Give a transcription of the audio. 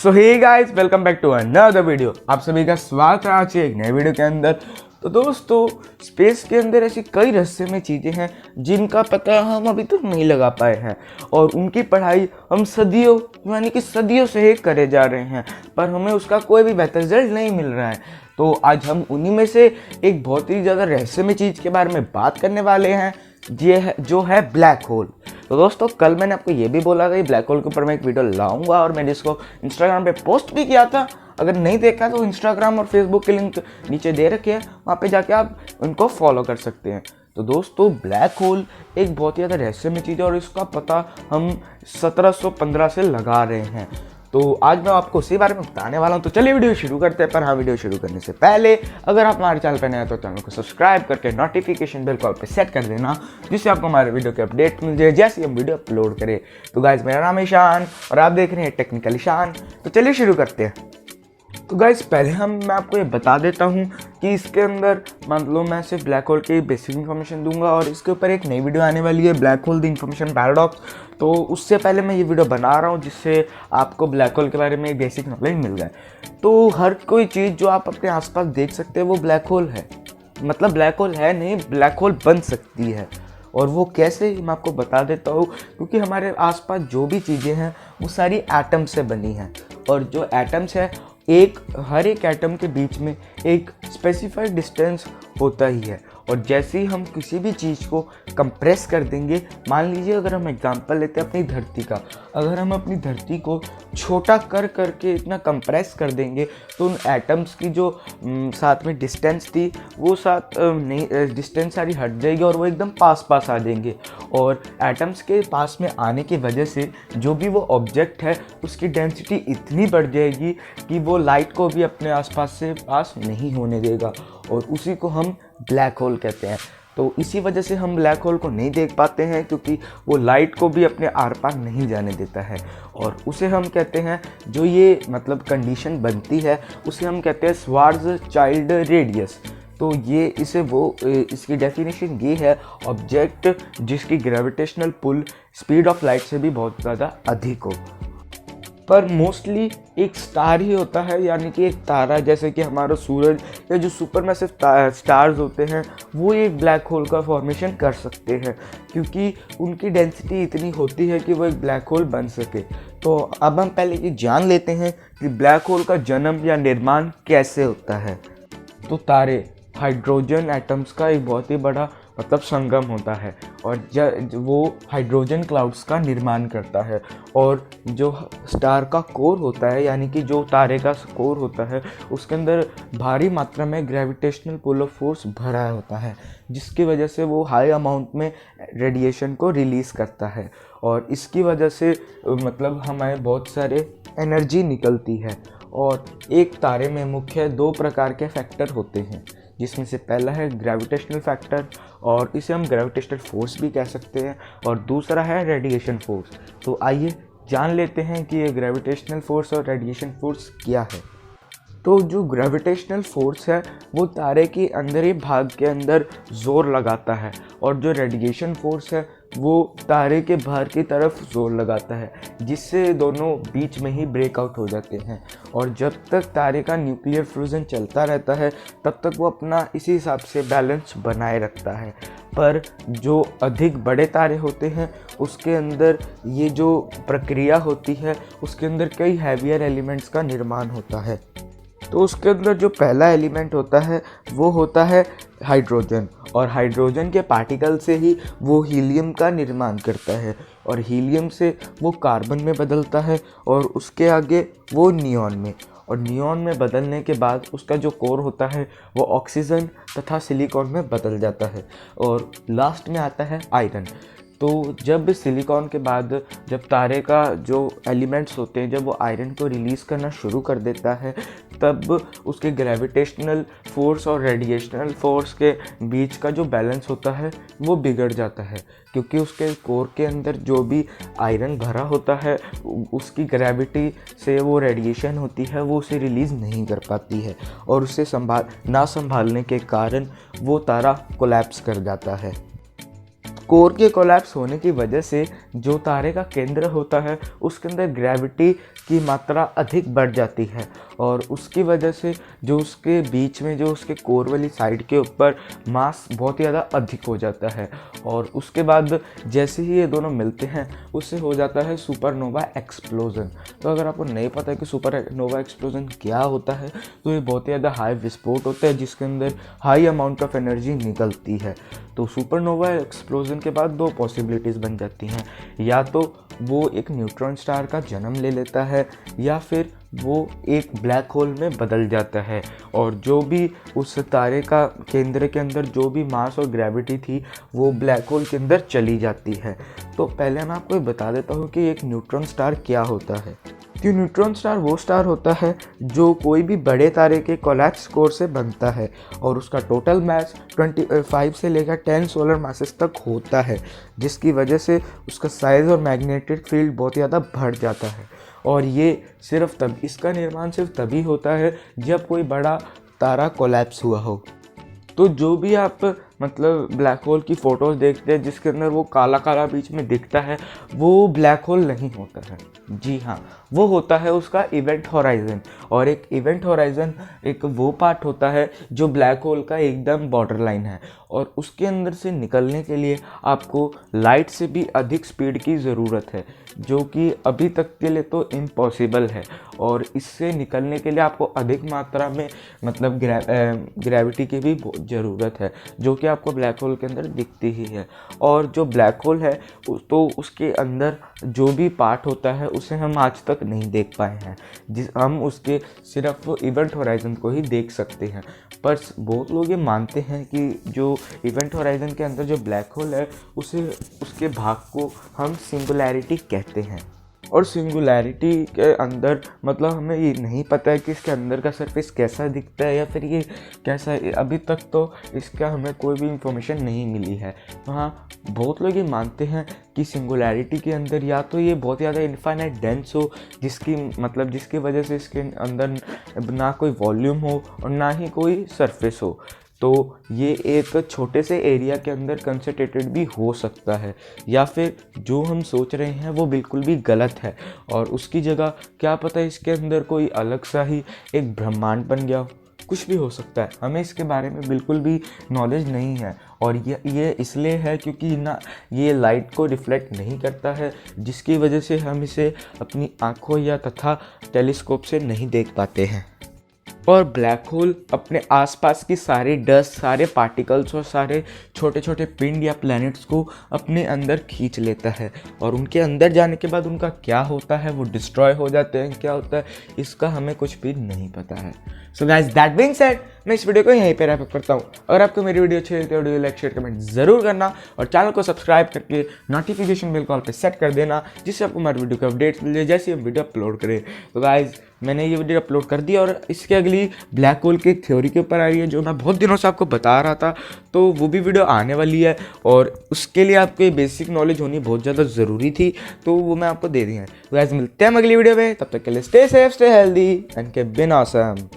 So hey guys, welcome back to another video. आप सभी का स्वागत है आज एक नए वीडियो के अंदर। तो दोस्तों, स्पेस के अंदर ऐसी कई रहस्यमय चीज़ें हैं जिनका पता हम अभी तक नहीं लगा पाए हैं और उनकी पढ़ाई हम सदियों यानी कि सदियों से ही करे जा रहे हैं, पर हमें उसका कोई भी बेहतर रिजल्ट नहीं मिल रहा है। तो आज हम उन्हीं में से एक बहुत ही ज़्यादा रहस्यमय चीज़ के बारे में बात करने वाले हैं, जो है ब्लैक होल। तो दोस्तों, कल मैंने आपको ये भी बोला था कि ब्लैक होल के ऊपर मैं एक वीडियो लाऊंगा और मैंने इसको इंस्टाग्राम पे पोस्ट भी किया था। अगर नहीं देखा तो इंस्टाग्राम और फेसबुक के लिंक नीचे दे रखे हैं, वहाँ पे जाके आप उनको फॉलो कर सकते हैं। तो दोस्तों, ब्लैक होल एक बहुत ही ज़्यादा रहस्यमय चीज़ है और इसका पता हम 1715 से लगा रहे हैं। तो आज मैं आपको उसी बारे में बताने वाला हूँ। तो चलिए वीडियो शुरू करते हैं। पर हाँ, वीडियो शुरू करने से पहले अगर आप हमारे चैनल पर नए हैं तो चैनल को सब्सक्राइब करके नोटिफिकेशन बेल कॉल पे सेट कर देना, जिससे आपको हमारे वीडियो के अपडेट मिल जाए जैसे हम वीडियो अपलोड करें। तो गाइज, मेरा नाम है ईशान और आप देख रहे हैं टेक्निकल ईशान। तो चलिए शुरू करते हैं। तो गाइज, पहले मैं आपको ये बता देता हूँ कि इसके अंदर मान लो मैं सिर्फ ब्लैक होल की बेसिक इन्फॉर्मेशन दूंगा और इसके ऊपर एक नई वीडियो आने वाली है, black hole the information paradox. तो उससे पहले मैं ये वीडियो बना रहा हूँ जिससे आपको ब्लैक होल के बारे में एक बेसिक नॉलेज मिल जाए। तो हर कोई चीज़ जो आप अपने आसपास देख सकते हैं वो ब्लैक होल है, मतलब ब्लैक होल है नहीं, ब्लैक होल बन सकती है। और वो कैसे, मैं आपको बता देता हूँ। क्योंकि हमारे आसपास जो भी चीज़ें हैं वो सारी एटम से बनी हैं और जो एटम्स है हर एक एटम के बीच में एक स्पेसिफाइड डिस्टेंस होता ही है। और जैसे ही हम किसी भी चीज़ को कंप्रेस कर देंगे, मान लीजिए अगर हम एग्जांपल लेते हैं अपनी धरती का, अगर हम अपनी धरती को छोटा करके इतना कंप्रेस कर देंगे तो उन एटम्स की जो साथ में डिस्टेंस थी वो डिस्टेंस सारी हट जाएगी और वो एकदम पास आ जाएंगे। और एटम्स के पास में आने की वजह से जो भी वो ऑब्जेक्ट है उसकी डेंसिटी इतनी बढ़ जाएगी कि वो लाइट को भी अपने आसपास से पास नहीं होने देगा और उसी को हम ब्लैक होल कहते हैं। तो इसी वजह से हम ब्लैक होल को नहीं देख पाते हैं, क्योंकि वो लाइट को भी अपने आर पार नहीं जाने देता है। और उसे हम कहते हैं, जो ये मतलब कंडीशन बनती है उसे हम कहते हैं श्वार्ज़चाइल्ड रेडियस। तो इसकी डेफिनेशन ये है, ऑब्जेक्ट जिसकी gravitational pull speed of light से भी बहुत ज़्यादा अधिक हो। पर मोस्टली एक स्टार ही होता है, यानी कि एक तारा, जैसे कि हमारा सूरज या जो सुपरमैसिव स्टार्स होते हैं वो एक ब्लैक होल का फॉर्मेशन कर सकते हैं, क्योंकि उनकी डेंसिटी इतनी होती है कि वो एक ब्लैक होल बन सके। तो अब हम पहले ये जान लेते हैं कि ब्लैक होल का जन्म या निर्माण कैसे होता है। तो तारे हाइड्रोजन एटम्स का एक बहुत ही बड़ा मतलब संगम होता है और वो हाइड्रोजन क्लाउड्स का निर्माण करता है। और जो स्टार का कोर होता है, यानी कि जो तारे का कोर होता है, उसके अंदर भारी मात्रा में ग्रेविटेशनल पुल ऑफ फोर्स भरा होता है, जिसकी वजह से वो हाई अमाउंट में रेडिएशन को रिलीज़ करता है और इसकी वजह से मतलब हमें बहुत सारे एनर्जी निकलती है। और एक तारे में मुख्य 2 प्रकार के फैक्टर होते हैं, जिसमें से पहला है ग्रेविटेशनल फैक्टर और इसे हम ग्रेविटेशनल फोर्स भी कह सकते हैं, और दूसरा है रेडिएशन फोर्स। तो आइए जान लेते हैं कि ये ग्रेविटेशनल फोर्स और रेडिएशन फोर्स क्या है। तो जो ग्रेविटेशनल फोर्स है वो तारे के अंदर भाग के अंदर जोर लगाता है और जो रेडिएशन फोर्स है वो तारे के बाहर की तरफ जोर लगाता है, जिससे दोनों बीच में ही ब्रेकआउट हो जाते हैं। और जब तक तारे का न्यूक्लियर फ्यूजन चलता रहता है तब तक वो अपना इसी हिसाब से बैलेंस बनाए रखता है। पर जो अधिक बड़े तारे होते हैं उसके अंदर ये जो प्रक्रिया होती है उसके अंदर कई हैवियर एलिमेंट्स का निर्माण होता है। तो उसके अंदर जो पहला एलिमेंट होता है वो होता है हाइड्रोजन, और हाइड्रोजन के पार्टिकल से ही वो हीलियम का निर्माण करता है और हीलियम से वो कार्बन में बदलता है और उसके आगे वो नियॉन में, और नियॉन में बदलने के बाद उसका जो कोर होता है वो ऑक्सीजन तथा सिलिकॉन में बदल जाता है और लास्ट में आता है आयरन। तो जब सिलिकॉन के बाद जब तारे का जो एलिमेंट्स होते हैं जब वो आयरन को रिलीज़ करना शुरू कर देता है, तब उसके ग्रेविटेशनल फोर्स और रेडिएशनल फोर्स के बीच का जो बैलेंस होता है वो बिगड़ जाता है, क्योंकि उसके कोर के अंदर जो भी आयरन भरा होता है उसकी ग्रेविटी से वो रेडिएशन होती है वो उसे रिलीज़ नहीं कर पाती है और उसे ना संभालने के कारण वो तारा कोलैप्स कर जाता है। कोर के कोलैप्स होने की वजह से जो तारे का केंद्र होता है उसके अंदर ग्रेविटी की मात्रा अधिक बढ़ जाती है और उसकी वजह से जो उसके बीच में जो उसके कोर वाली साइड के ऊपर मास बहुत ही ज़्यादा अधिक हो जाता है और उसके बाद जैसे ही ये दोनों मिलते हैं उससे हो जाता है सुपरनोवा एक्सप्लोजन। तो अगर आपको नहीं पता है कि सुपरनोवा एक्सप्लोजन क्या होता है तो ये बहुत ही ज़्यादा हाई विस्फोट होता है जिसके अंदर हाई अमाउंट ऑफ एनर्जी निकलती है। तो सुपरनोवा एक्सप्लोजन के बाद दो पॉसिबिलिटीज़ बन जाती हैं, या तो वो एक न्यूट्रॉन स्टार का जन्म ले लेता है या फिर वो एक ब्लैक होल में बदल जाता है और जो भी उस तारे का केंद्र के अंदर जो भी मास और ग्रेविटी थी वो ब्लैक होल के अंदर चली जाती है। तो पहले मैं आपको बता देता हूँ कि एक न्यूट्रॉन स्टार क्या होता है। कि न्यूट्रॉन स्टार वो स्टार होता है जो कोई भी बड़े तारे के कोलैप्स कोर से बनता है और उसका टोटल मास 25 से लेकर 10 सोलर मासेस तक होता है, जिसकी वजह से उसका साइज़ और मैग्नेटिक फील्ड बहुत ज़्यादा बढ़ जाता है। और ये इसका निर्माण सिर्फ तभी होता है जब कोई बड़ा तारा कोलैप्स हुआ हो। तो जो भी आप मतलब ब्लैक होल की फ़ोटोज़ देखते हैं जिसके अंदर वो काला काला बीच में दिखता है वो ब्लैक होल नहीं होता है। जी हाँ, वो होता है उसका इवेंट होराइज़न। और एक इवेंट होराइज़न एक वो पार्ट होता है जो ब्लैक होल का एकदम बॉर्डर लाइन है और उसके अंदर से निकलने के लिए आपको लाइट से भी अधिक स्पीड की ज़रूरत है, जो कि अभी तक के लिए तो इम्पॉसिबल है। और इससे निकलने के लिए आपको अधिक मात्रा में मतलब ग्रेविटी की भी ज़रूरत है, जो कि आपको ब्लैक होल के अंदर दिखती ही है। और जो ब्लैक होल है तो उसके अंदर जो भी पार्ट होता है उसे हम आज तक नहीं देख पाए हैं, हम उसके सिर्फ इवेंट होराइज़न को ही देख सकते हैं। पर बहुत लोग ये मानते हैं कि जो इवेंट होराइज़न के अंदर जो ब्लैक होल है उसके भाग को हम सिंगुलैरिटी कहते हैं। और सिंगुलैरिटी के अंदर मतलब हमें ये नहीं पता है कि इसके अंदर का सरफेस कैसा दिखता है या फिर ये कैसा है, अभी तक तो इसका हमें कोई भी इंफॉर्मेशन नहीं मिली है। तो हाँ, बहुत लोग ये मानते हैं कि सिंगुलैरिटी के अंदर या तो ये बहुत ज़्यादा इनफाइनाइट डेंस हो जिसकी वजह से इसके अंदर ना कोई वॉल्यूम हो और ना ही कोई सरफेस हो। तो ये एक छोटे से एरिया के अंदर कंसंट्रेटेड भी हो सकता है, या फिर जो हम सोच रहे हैं वो बिल्कुल भी गलत है और उसकी जगह क्या पता इसके अंदर कोई अलग सा ही एक ब्रह्मांड बन गया हो। कुछ भी हो सकता है, हमें इसके बारे में बिल्कुल भी नॉलेज नहीं है। और ये इसलिए है क्योंकि ना ये लाइट को रिफ्लेक्ट नहीं करता है, जिसकी वजह से हम इसे अपनी आँखों या तथा टेलीस्कोप से नहीं देख पाते हैं। और ब्लैक होल अपने आसपास की सारी डस्ट, सारे पार्टिकल्स और सारे छोटे छोटे पिंड या प्लैनेट्स को अपने अंदर खींच लेता है और उनके अंदर जाने के बाद उनका क्या होता है, वो डिस्ट्रॉय हो जाते हैं, क्या होता है इसका हमें कुछ भी नहीं पता है। So guys, that being said, मैं इस वीडियो को यहीं पे रैप अप करता हूँ। अगर आपको मेरी वीडियो अच्छी लगती है वीडियो लाइक शेयर कमेंट जरूर करना और चैनल को सब्सक्राइब करके नोटिफिकेशन बिल कॉल पे सेट कर देना, जिससे आपको हमारी वीडियो के अपडेट्स मिल जाए जैसे हम वीडियो अपलोड करें। तो गाइज, मैंने ये वीडियो अपलोड कर दिया और इसके अगली ब्लैक होल की थ्योरी के ऊपर आ रही है जो मैं बहुत दिनों से आपको बता रहा था, तो वो भी वीडियो आने वाली है और उसके लिए आपको ये बेसिक नॉलेज होनी बहुत ज़्यादा ज़रूरी थी, तो वो मैं आपको दे दी है। तो गाइज, मिलते हैं अगली वीडियो में, तब तक के लिए stay safe, stay healthy and keep being awesome.